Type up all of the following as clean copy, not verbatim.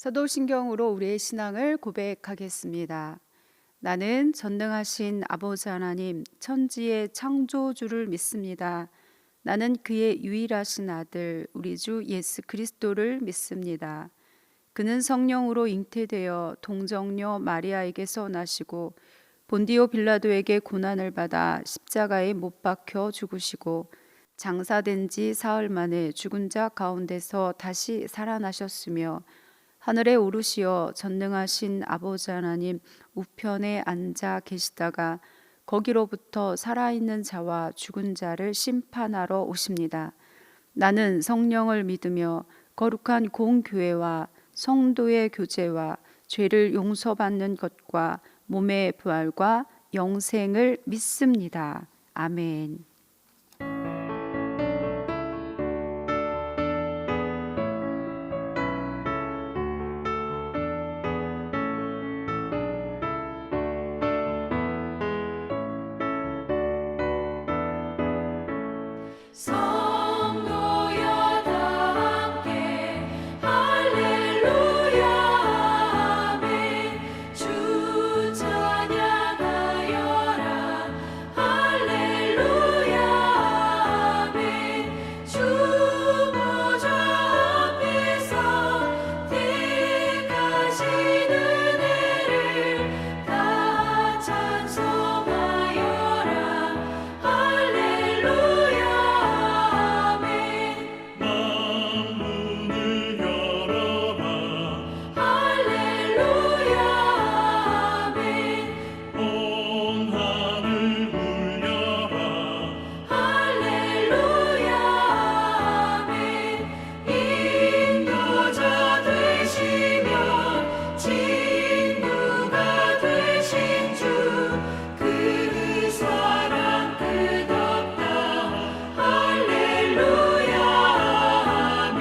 서도신경으로 우리의 신앙을 고백하겠습니다. 나는 전능하신 아버지 하나님, 천지의 창조주를 믿습니다. 나는 그의 유일하신 아들, 우리 주 예수 그리스도를 믿습니다. 그는 성령으로 잉태되어 동정녀 마리아에게서 나시고 본디오 빌라도에게 고난을 받아 십자가에 못 박혀 죽으시고 장사된 지 사흘 만에 죽은 자 가운데서 다시 살아나셨으며 하늘에 오르시어 전능하신 아버지 하나님 우편에 앉아 계시다가 거기로부터 살아있는 자와 죽은 자를 심판하러 오십니다. 나는 성령을 믿으며 거룩한 공교회와 성도의 교제와 죄를 용서받는 것과 몸의 부활과 영생을 믿습니다. 아멘. 성도여 다 함께 할렐루야 아멘. 주 찬양하여라 할렐루야 아멘. 주 보좌 앞에서 택하신 은혜를 다 찬송하여라 할렐루야 아멘. 만문을 열어라 할렐루야 아멘. 온 하늘 울려라 할렐루야 아멘. 인도자 되시며 친구가 되신 주 그 사랑 끝없다 할렐루야 아멘.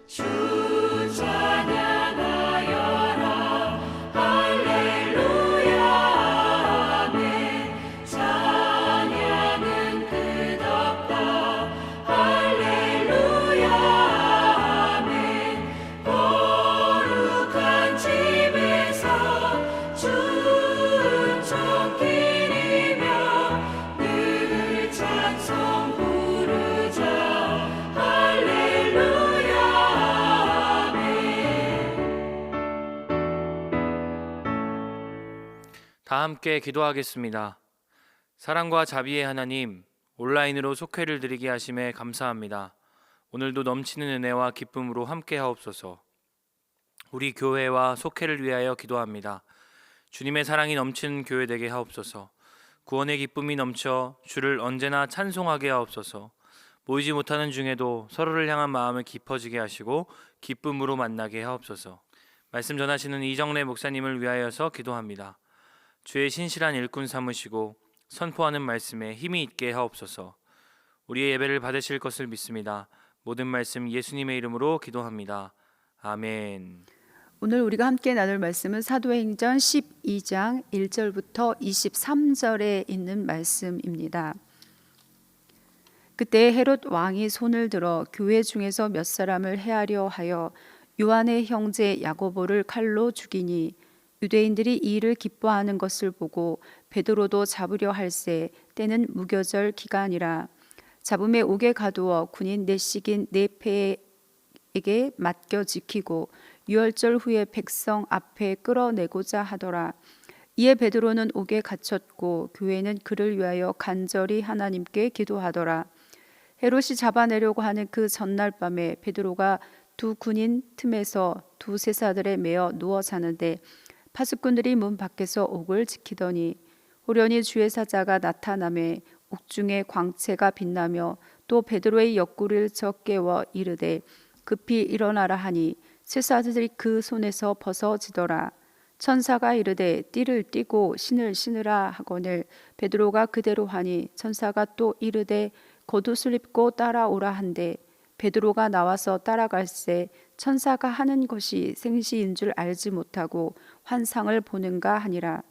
주 찬양하여라 할렐루야 아멘. 찬양은 끝없다 할렐루야 아멘. 거룩한 집에서 주 은총 기리며 늘 찬송 부르자 할렐루야 아멘. 다 함께 기도하겠습니다. 사랑과 자비의 하나님, 온라인으로 속회를 드리게 하심에 감사합니다. 오늘도 넘치는 은혜와 기쁨으로 함께 하옵소서. 우리 교회와 속회를 위하여 기도합니다. 주님의 사랑이 넘치는 교회 되게 하옵소서. 구원의 기쁨이 넘쳐 주를 언제나 찬송하게 하옵소서. 모이지 못하는 중에도 서로를 향한 마음을 깊어지게 하시고 기쁨으로 만나게 하옵소서. 말씀 전하시는 이정래 목사님을 위하여서 기도합니다. 주의 신실한 일꾼 삼으시고 선포하는 말씀에 힘이 있게 하옵소서. 우리의 예배를 받으실 것을 믿습니다. 모든 말씀 예수님의 이름으로 기도합니다. 아멘. 오늘 우리가 함께 나눌 말씀은 사도행전 12장 1절부터 23절에 있는 말씀입니다. 그때 헤롯 왕이 손을 들어 교회 중에서 몇 사람을 해하려 하여 요한의 형제 야고보를 칼로 죽이니 유대인들이 이 일을 기뻐하는 것을 보고 베드로도 잡으려 할새 때는 무교절 기간이라 잡음에 옥에 가두어 군인 내식인 네페에게 맡겨 지키고 유월절 후에 백성 앞에 끌어내고자 하더라. 이에 베드로는 옥에 갇혔고 교회는 그를 위하여 간절히 하나님께 기도하더라. 헤롯이 잡아내려고 하는 그 전날 밤에 베드로가 두 군인 틈에서 두 쇠사들에 매어 누워 자는데 파수꾼들이 문 밖에서 옥을 지키더니 호련히 주의 사자가 나타나매 옥중에 광채가 빛나며 또 베드로의 옆구리를 쳐 깨워 이르되 급히 일어나라 하니 쇠사들이 그 손에서 벗어지더라. 천사가 이르되 띠를 띠고 신을 신으라 하거늘 베드로가 그대로 하니 천사가 또 이르되 겉옷을 입고 따라오라 한데 베드로가 나와서 따라갈새 천사가 하는 것이 생시인 줄 알지 못하고 환상을 보는가 하니라.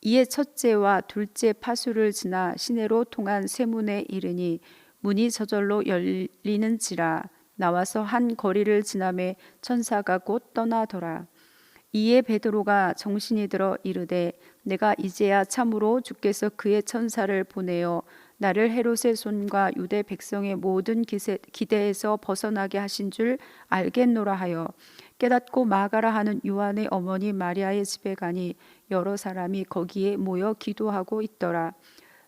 이에 첫째와 둘째 파수를 지나 시내로 통한 쇠문에 이르니 문이 저절로 열리는지라. 나와서 한 거리를 지나매 천사가 곧 떠나더라. 이에 베드로가 정신이 들어 이르되 내가 이제야 참으로 주께서 그의 천사를 보내어 나를 헤롯의 손과 유대 백성의 모든 기대에서 벗어나게 하신 줄 알겠노라 하여 깨닫고 마가라 하는 요한의 어머니 마리아의 집에 가니 여러 사람이 거기에 모여 기도하고 있더라.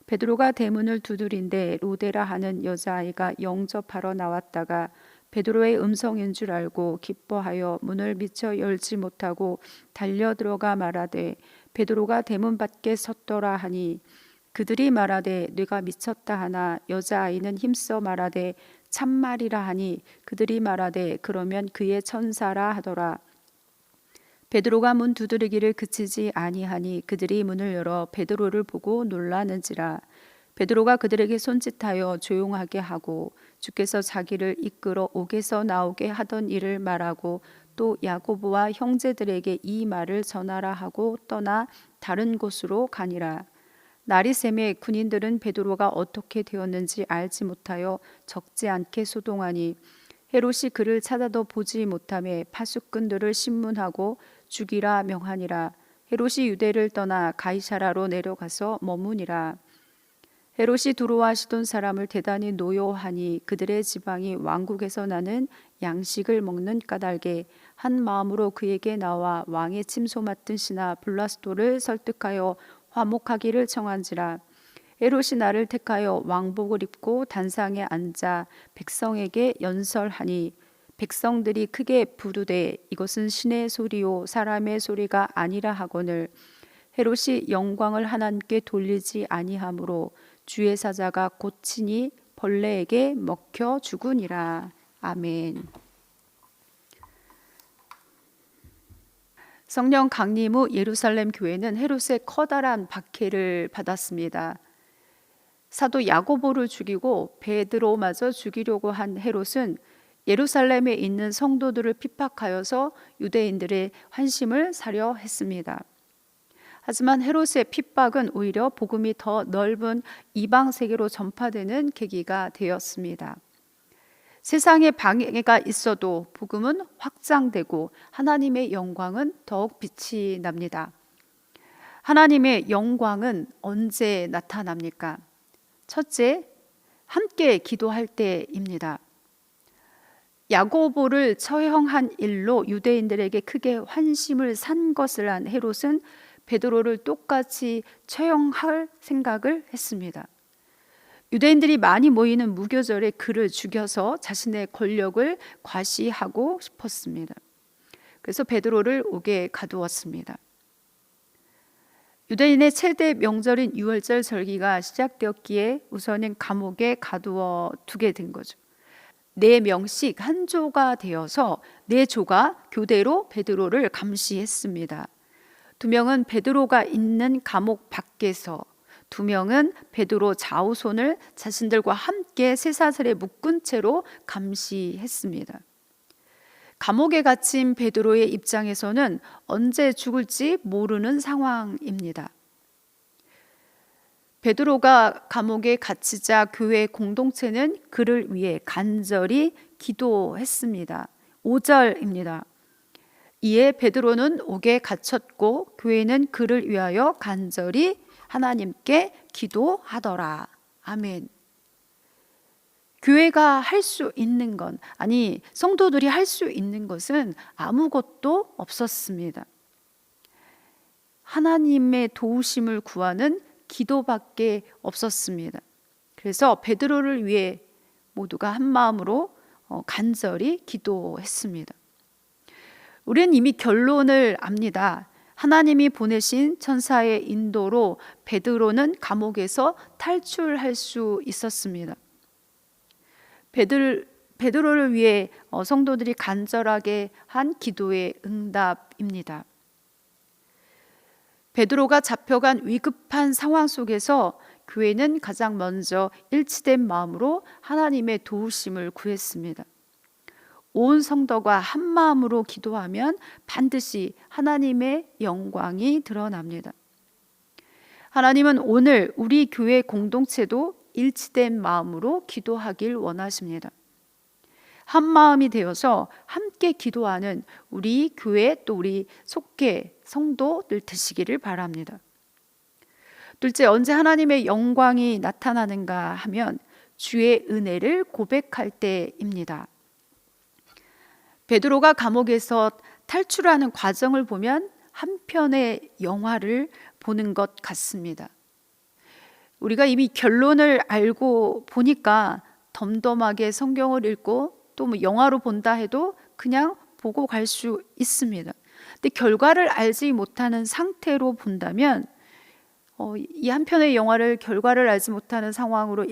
베드로가 대문을 두드린데 로데라 하는 여자아이가 영접하러 나왔다가 베드로의 음성인 줄 알고 기뻐하여 문을 미처 열지 못하고 달려 들어가 말하되 베드로가 대문 밖에 섰더라 하니 그들이 말하되 뇌가 미쳤다 하나 여자아이는 힘써 말하되 참말이라 하니 그들이 말하되 그러면 그의 천사라 하더라. 베드로가 문 두드리기를 그치지 아니하니 그들이 문을 열어 베드로를 보고 놀라는지라. 베드로가 그들에게 손짓하여 조용하게 하고 주께서 자기를 이끌어 옥에서 나오게 하던 일을 말하고 또 야고보와 형제들에게 이 말을 전하라 하고 떠나 다른 곳으로 가니라. 날이 새매 군인들은 베드로가 어떻게 되었는지 알지 못하여 적지 않게 소동하니 헤롯이 그를 찾아도 보지 못하매 파수꾼들을 신문하고 죽이라 명하니라. 헤롯이 유대를 떠나 가이사라로 내려가서 머무니라. 헤롯이 두로와 시돈 사람을 대단히 노여하니 그들의 지방이 왕국에서 나는 양식을 먹는 까닭에 한 마음으로 그에게 나와 왕의 침소 맡은 신하 블라스도를 설득하여 화목하기를 청한지라. 헤롯이 나를 택하여 왕복을 입고 단상에 앉아 백성에게 연설하니 백성들이 크게 부르되 이것은 신의 소리요 사람의 소리가 아니라 하거늘 헤롯이 영광을 하나님께 돌리지 아니하므로 주의 사자가 고치니 벌레에게 먹혀 죽으니라. 아멘. 성령 강림 후 예루살렘 교회는 헤롯의 커다란 박해를 받았습니다. 사도 야고보를 죽이고 베드로마저 죽이려고 한 헤롯은 예루살렘에 있는 성도들을 핍박하여서 유대인들의 환심을 사려 했습니다. 하지만 헤롯의 핍박은 오히려 복음이 더 넓은 이방 세계로 전파되는 계기가 되었습니다. 세상에 방해가 있어도 복음은 확장되고 하나님의 영광은 더욱 빛이 납니다. 하나님의 영광은 언제 나타납니까? 첫째, 함께 기도할 때입니다. 야고보를 처형한 일로 유대인들에게 크게 환심을 산 것을 안 헤롯은 베드로를 똑같이 처형할 생각을 했습니다. 유대인들이 많이 모이는 무교절에 그를 죽여서 자신의 권력을 과시하고 싶었습니다. 그래서 베드로를 옥에 가두었습니다. 유대인의 최대 명절인 유월절 절기가 시작되었기에 우선은 감옥에 가두어 두게 된 거죠. 4명씩 한 조가 되어서 4조가 교대로 베드로를 감시했습니다. 2명은 베드로가 있는 감옥 밖에서, 2명은 베드로 좌우손을 자신들과 함께 쇠사슬에 묶은 채로 감시했습니다. 감옥에 갇힌 베드로의 입장에서는 언제 죽을지 모르는 상황입니다. 베드로가 감옥에 갇히자 교회 공동체는 그를 위해 간절히 기도했습니다. 5절입니다. 이에 베드로는 옥에 갇혔고 교회는 그를 위하여 간절히 하나님께 기도하더라. 아멘. 교회가 할 수 있는 건, 아니 성도들이 할 수 있는 것은 아무것도 없었습니다. 하나님의 도우심을 구하는 기도밖에 없었습니다. 그래서 베드로를 위해 모두가 한 마음으로 간절히 기도했습니다. 우리는 이미 결론을 압니다. 하나님이 보내신 천사의 인도로 베드로는 감옥에서 탈출할 수 있었습니다. 베드로를 위해 성도들이 간절하게 한 기도의 응답입니다. 베드로가 잡혀간 위급한 상황 속에서 교회는 가장 먼저 일치된 마음으로 하나님의 도우심을 구했습니다. 온 성도가 한 마음으로 기도하면 반드시 하나님의 영광이 드러납니다. 하나님은 오늘 우리 교회 공동체도 일치된 마음으로 기도하길 원하십니다. 한 마음이 되어서 함께 기도하는 우리 교회 또 우리 속회 성도들 되시기를 바랍니다. 둘째, 언제 하나님의 영광이 나타나는가 하면 주의 은혜를 고백할 때입니다. 베드로가 감옥에서 탈출하는 과정을 보면 한 편의 영화를 보는 것 같습니다. 우리가 이미 결론을 알고 보니까 덤덤하게 성경을 읽고 또 뭐 영화로 본다 해도 그냥 보고 갈 수 있습니다. 근데 결과를 알지 못하는 상태로 본다면 이 한 편의 영화를 결과를 알지 못하는 상황으로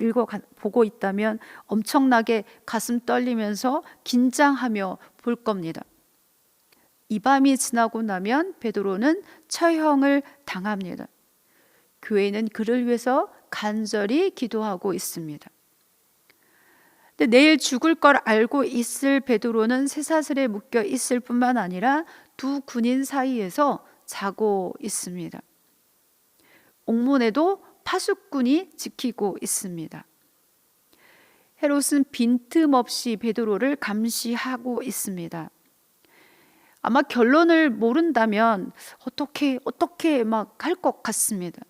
보고 있다면 엄청나게 가슴 떨리면서 긴장하며 볼 겁니다. 이 밤이 지나고 나면 베드로는 처형을 당합니다. 교회는 그를 위해서 간절히 기도하고 있습니다. 근데 내일 죽을 걸 알고 있을 베드로는 쇠사슬에 묶여 있을 뿐만 아니라 두 군인 사이에서 자고 있습니다. 옥문에도 파수꾼이 지키고 있습니다. 헤롯은 빈틈없이 베드로를 감시하고 있습니다. 아마 결론을 모른다면 어떻게 막 할 것 같습니다.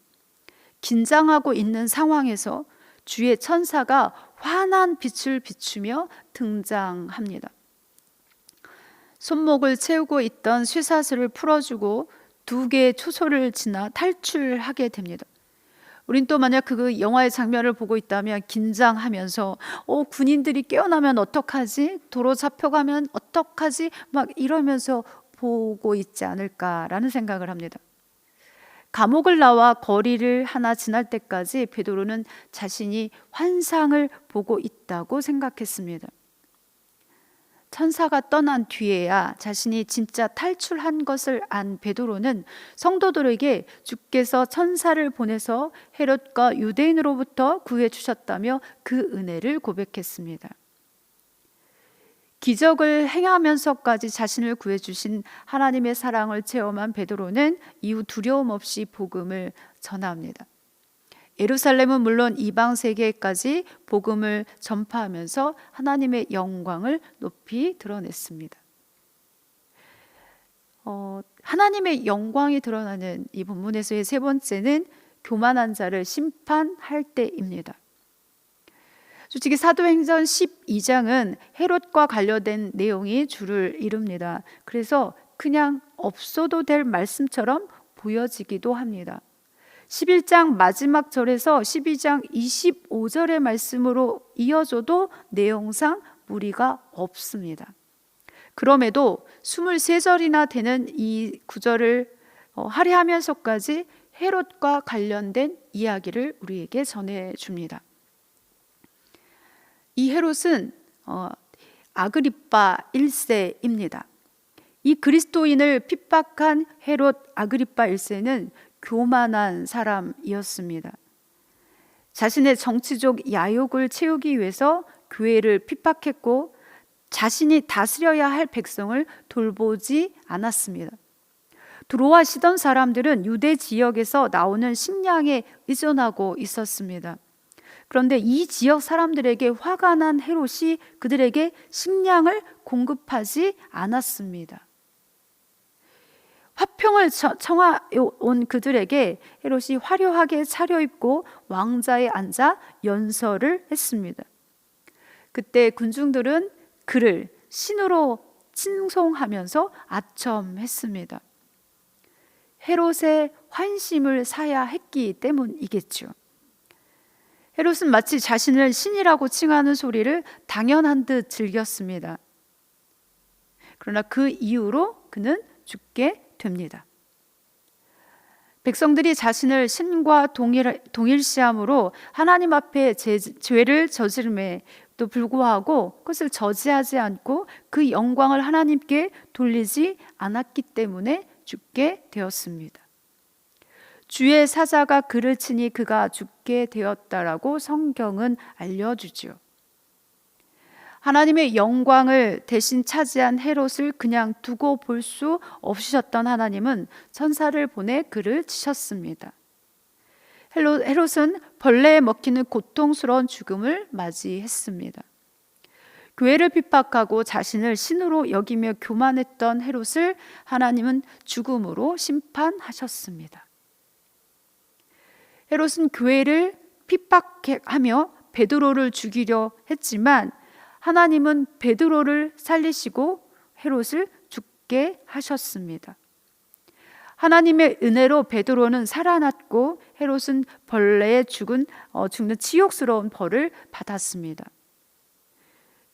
긴장하고 있는 상황에서 주의 천사가 환한 빛을 비추며 등장합니다. 손목을 채우고 있던 쇠사슬을 풀어주고 두 개의 초소를 지나 탈출하게 됩니다. 우린 또 만약 그 영화의 장면을 보고 있다면 긴장하면서 군인들이 깨어나면 어떡하지? 도로 잡혀가면 어떡하지? 막 이러면서 보고 있지 않을까라는 생각을 합니다. 감옥을 나와 거리를 하나 지날 때까지 베드로는 자신이 환상을 보고 있다고 생각했습니다. 천사가 떠난 뒤에야 자신이 진짜 탈출한 것을 안 베드로는 성도들에게 주께서 천사를 보내서 헤롯과 유대인으로부터 구해 주셨다며 그 은혜를 고백했습니다. 기적을 행하면서까지 자신을 구해주신 하나님의 사랑을 체험한 베드로는 이후 두려움 없이 복음을 전합니다. 예루살렘은 물론 이방 세계까지 복음을 전파하면서 하나님의 영광을 높이 드러냈습니다. 하나님의 영광이 드러나는 이 본문에서의 세 번째는 교만한 자를 심판할 때입니다. 솔직히 사도행전 12장은 헤롯과 관련된 내용이 주를 이룹니다. 그래서 그냥 없어도 될 말씀처럼 보여지기도 합니다. 11장 마지막 절에서 12장 25절의 말씀으로 이어져도 내용상 무리가 없습니다. 그럼에도 23절이나 되는 이 구절을 할애하면서까지 헤롯과 관련된 이야기를 우리에게 전해줍니다. 이 헤롯은 아그리빠 1세입니다. 이 그리스도인을 핍박한 헤롯 아그리빠 1세는 교만한 사람이었습니다. 자신의 정치적 야욕을 채우기 위해서 교회를 핍박했고 자신이 다스려야 할 백성을 돌보지 않았습니다. 들어와시던 사람들은 유대 지역에서 나오는 식량에 의존하고 있었습니다. 그런데 이 지역 사람들에게 화가 난 헤롯이 그들에게 식량을 공급하지 않았습니다. 화평을 청하온 그들에게 헤롯이 화려하게 차려입고 왕자에 앉아 연설을 했습니다. 그때 군중들은 그를 신으로 칭송하면서 아첨했습니다. 헤롯의 환심을 사야 했기 때문이겠죠. 헤롯은 마치 자신을 신이라고 칭하는 소리를 당연한 듯 즐겼습니다. 그러나 그 이후로 그는 죽게 됩니다. 백성들이 자신을 신과 동일시함으로 하나님 앞에 죄를 저지름에도 불구하고 그것을 저지하지 않고 그 영광을 하나님께 돌리지 않았기 때문에 죽게 되었습니다. 주의 사자가 그를 치니 그가 죽게 되었다라고 성경은 알려주죠. 하나님의 영광을 대신 차지한 헤롯을 그냥 두고 볼 수 없으셨던 하나님은 천사를 보내 그를 치셨습니다. 헤롯은 벌레에 먹히는 고통스러운 죽음을 맞이했습니다. 교회를 핍박하고 자신을 신으로 여기며 교만했던 헤롯을 하나님은 죽음으로 심판하셨습니다. 헤롯은 교회를 핍박하며 베드로를 죽이려 했지만 하나님은 베드로를 살리시고 헤롯을 죽게 하셨습니다. 하나님의 은혜로 베드로는 살아났고 헤롯은 벌레에 죽는 치욕스러운 벌을 받았습니다.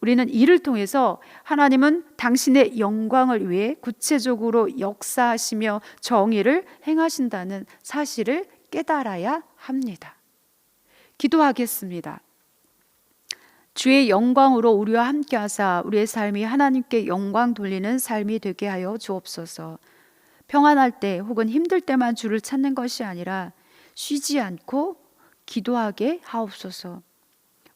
우리는 이를 통해서 하나님은 당신의 영광을 위해 구체적으로 역사하시며 정의를 행하신다는 사실을 깨달아야 합니다. 기도하겠습니다. 주의 영광으로 우리와 함께 하사 우리의 삶이 하나님께 영광 돌리는 삶이 되게 하여 주옵소서. 평안할 때 혹은 힘들 때만 주를 찾는 것이 아니라 쉬지 않고 기도하게 하옵소서.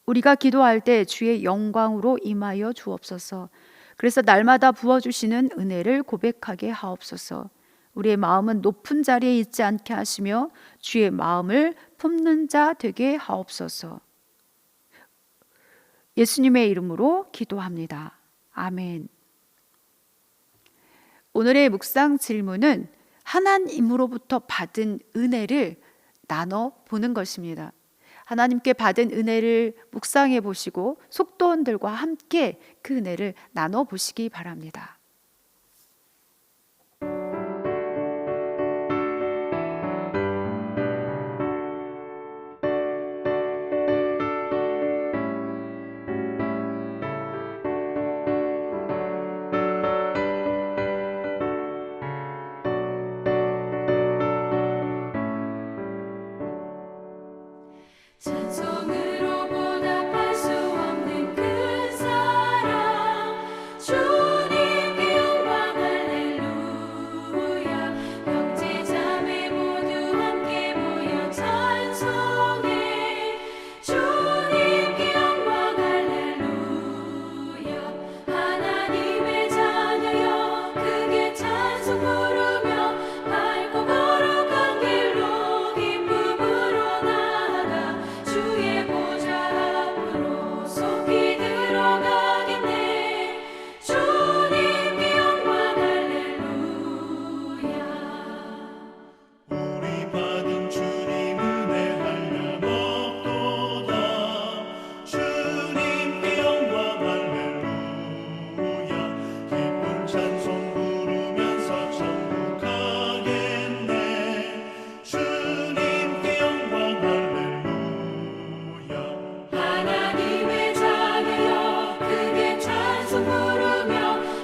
우리가 기도할 때 주의 영광으로 임하여 주옵소서. 그래서 날마다 부어주시는 은혜를 고백하게 하옵소서. 우리의 마음은 높은 자리에 있지 않게 하시며 주의 마음을 품는 자 되게 하옵소서. 예수님의 이름으로 기도합니다. 아멘. 오늘의 묵상 질문은 하나님으로부터 받은 은혜를 나눠 보는 것입니다. 하나님께 받은 은혜를 묵상해 보시고 속도원들과 함께 그 은혜를 나눠 보시기 바랍니다. 찬송으로 보답할 수 없는 그 사랑 주님께 영광 할렐루야. 형제 자매 모두 함께 모여 찬송해 주님께 영광 할렐루야. 하나님의 자녀여 크게 찬송 부르며 밝고 거룩한 길로 기쁨으로 나아가 주의 보좌 앞으로 속히 들어가겠네. 주님께 영광 할렐루야. 우리 받은 주님 은혜 한량없도다. 주님께 영광 할렐루야. 기쁜 찬송 부르면서 천국 가겠네. 주님께 영광 할렐루야. 하나님의 자녀여 크게 찬송 부르며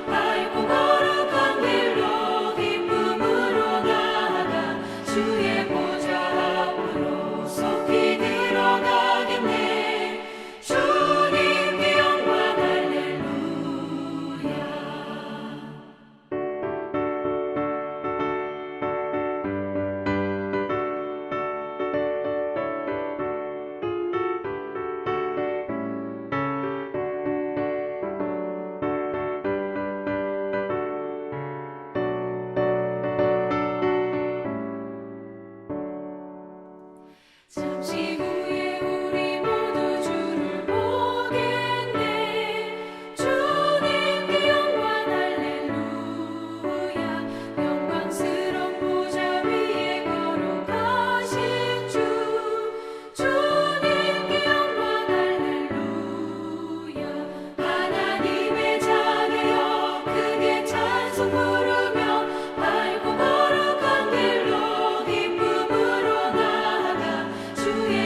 밝고 거룩한 길로 기쁨으로 나아가 주의 보좌 앞으로 속히 들어가겠네. 주님께 영광 할렐루야. 잠시 후에 우리 모두 주를 보겠네. 주님께 영광 할렐루야. 영광스러운 보좌 위에 거룩하신 주 주님께 영광 할렐루야. 하나님의 자녀여 크게 찬송 부르며 밝고 거룩한 길로 기쁨으로 나아가 주의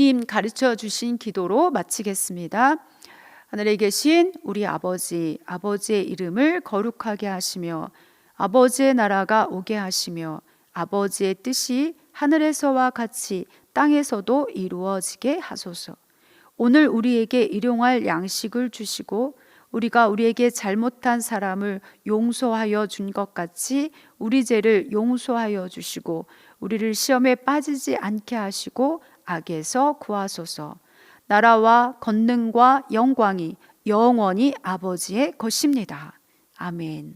주님 가르쳐 주신 기도로 마치겠습니다. 하늘에 계신 우리 아버지, 아버지의 이름을 거룩하게 하시며 아버지의 나라가 오게 하시며 아버지의 뜻이 하늘에서와 같이 땅에서도 이루어지게 하소서. 오늘 우리에게 일용할 양식을 주시고 우리가 우리에게 잘못한 사람을 용서하여 준 것 같이 우리 죄를 용서하여 주시고 우리를 시험에 빠지지 않게 하시고 악에서 구하소서. 나라와 권능과 영광이 영원히 아버지의 것입니다. 아멘.